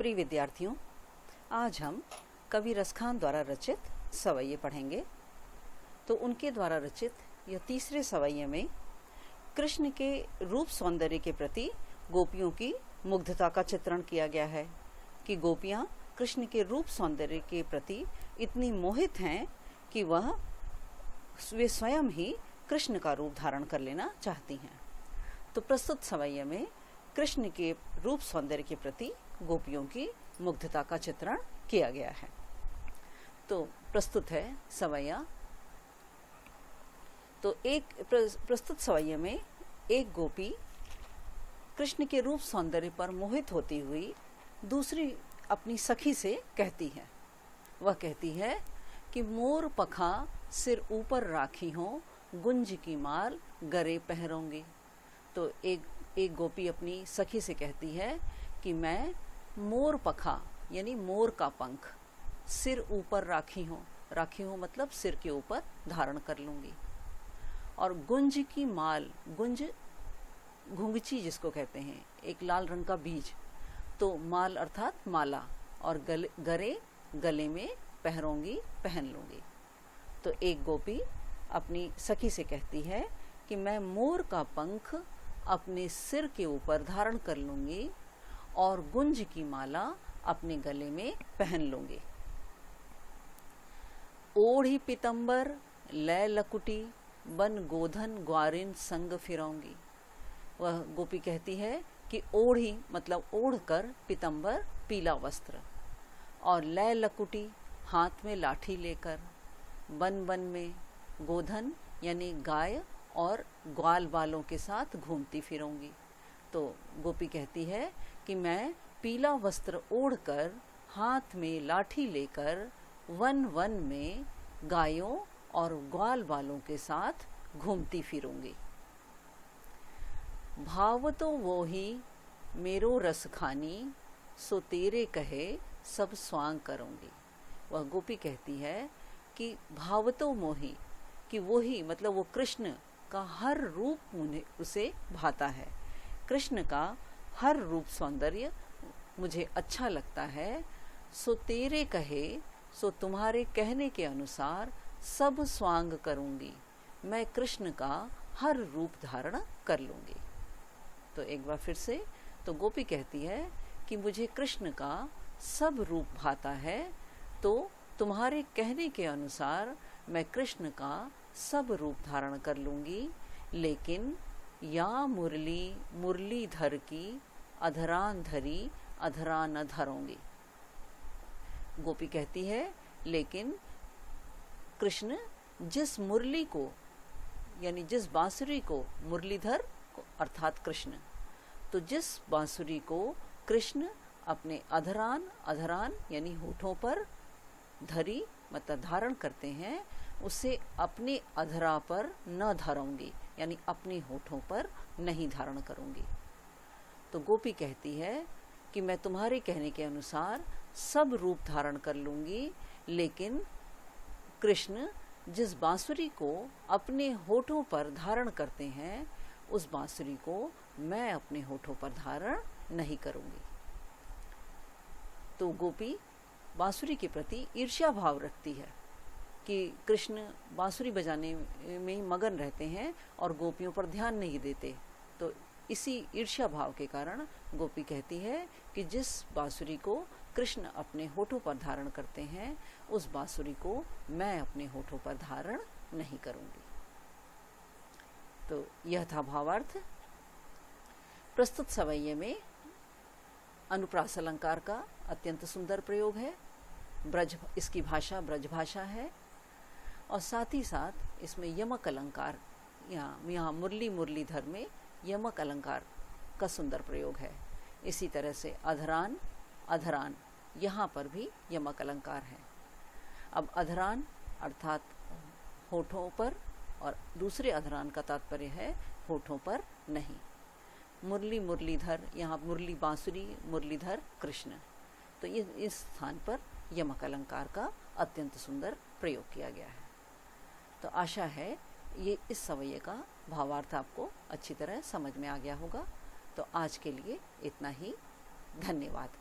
प्रिय विद्यार्थियों, आज हम कवि रसखान द्वारा रचित सवैये पढ़ेंगे। तो उनके द्वारा रचित यह तीसरे सवैये में कृष्ण के रूप सौंदर्य के प्रति गोपियों की मुग्धता का चित्रण किया गया है कि गोपियाँ कृष्ण के रूप सौंदर्य के प्रति इतनी मोहित हैं कि वे स्वयं ही कृष्ण का रूप धारण कर लेना चाहती हैं। तो प्रस्तुत सवैये में कृष्ण के रूप सौंदर्य के प्रति गोपियों की मुग्धता का चित्रण किया गया है। तो प्रस्तुत है सवैया। तो एक प्रस्तुत सवैये में एक गोपी कृष्ण के रूप सौंदर्य पर मोहित होती हुई दूसरी अपनी सखी से कहती है। वह कहती है कि मोर पखा सिर ऊपर राखी हो, गुंज की माल गरे पहरोंगी। तो एक गोपी अपनी सखी से कहती है कि मैं मोर पखा यानी मोर का पंख सिर ऊपर राखी हूँ मतलब सिर के ऊपर धारण कर लूँगी, और गुंज की माल, गुंज घुंघची जिसको कहते हैं, एक लाल रंग का बीज, तो माल अर्थात माला, और गरे गले में पहनूंगी, पहन लूँगी। तो एक गोपी अपनी सखी से कहती है कि मैं मोर का पंख अपने सिर के ऊपर धारण कर लूँगी और गुंज की माला अपने गले में पहन लूँगी। ओढ़ी पितंबर लै लकुटी, बन गोधन ग्वारिन संग फिरौंगी। वह गोपी कहती है कि ओढ़ी मतलब ओढ़कर, पितंबर पीला वस्त्र, और लै लकुटी हाथ में लाठी लेकर, बन बन में गोधन यानी गाय और ग्वाल वालों के साथ घूमती फिरूंगी। तो गोपी कहती है कि मैं पीला वस्त्र ओढ़कर, हाथ में लाठी लेकर वन वन में गायों और ग्वाल वालों के साथ घूमती फिरूंगी। भाव तो वो ही मेरो रस खानी, सो तेरे कहे सब स्वांग करूंगी। वह गोपी कहती है कि भाव तो मोही, कि वो ही मतलब वो कृष्ण का हर रूप उसे भाता है। कृष्ण का हर रूप सौंदर्य मुझे अच्छा लगता है। सो तेरे कहे, सो तुम्हारे कहने के अनुसार सब स्वांग करूंगी, मैं कृष्ण का हर रूप धारण कर लूंगी। तो एक बार फिर से, तो गोपी कहती है कि मुझे कृष्ण का सब रूप भाता है, तो तुम्हारे कहने के अनुसार मैं कृष्ण का सब रूप धारण कर लूंगी, लेकिन या मुरली मुरलीधर की अधरान धरी अधरा न धरूंगी। गोपी कहती है लेकिन कृष्ण जिस मुरली को यानी जिस बांसुरी को, मुरलीधर अर्थात कृष्ण, तो जिस बांसुरी को कृष्ण अपने अधरान यानी होठों पर, धरी मतलब धारण करते हैं, उसे अपने अधरा पर न धरूंगी यानी अपने होठों पर नहीं धारण करूंगी। तो गोपी कहती है कि मैं तुम्हारे कहने के अनुसार सब रूप धारण कर लूंगी, लेकिन कृष्ण जिस बांसुरी को अपने होठों पर धारण करते हैं, उस बांसुरी को मैं अपने होठों पर धारण नहीं करूंगी। तो गोपी बांसुरी के प्रति ईर्ष्या भाव रखती है कि कृष्ण बांसुरी बजाने में मगन रहते हैं और गोपियों पर ध्यान नहीं देते। तो इसी ईर्ष्या भाव के कारण गोपी कहती है कि जिस बांसुरी को कृष्ण अपने होठों पर धारण करते हैं, उस बांसुरी को मैं अपने होठों पर धारण नहीं करूंगी। तो यह था भावार्थ। प्रस्तुत सवैये में अनुप्रास अलंकार का अत्यंत सुंदर प्रयोग है। इसकी भाषा ब्रज भाषा है, और साथ ही साथ इसमें यमक अलंकार, यहाँ मुरलीधर में यमक अलंकार का सुंदर प्रयोग है। इसी तरह से अधरान यहाँ पर भी यमक अलंकार है। अब अधरान अर्थात होठों पर, और दूसरे अधरान का तात्पर्य है होठों पर नहीं। मुरलीधर, यहाँ मुरली बांसुरी, मुरलीधर कृष्ण, तो इस स्थान पर यमक अलंकार का अत्यंत सुंदर प्रयोग किया गया है। तो आशा है ये इस सवैये का भावार्थ आपको अच्छी तरह समझ में आ गया होगा। तो आज के लिए इतना ही। धन्यवाद।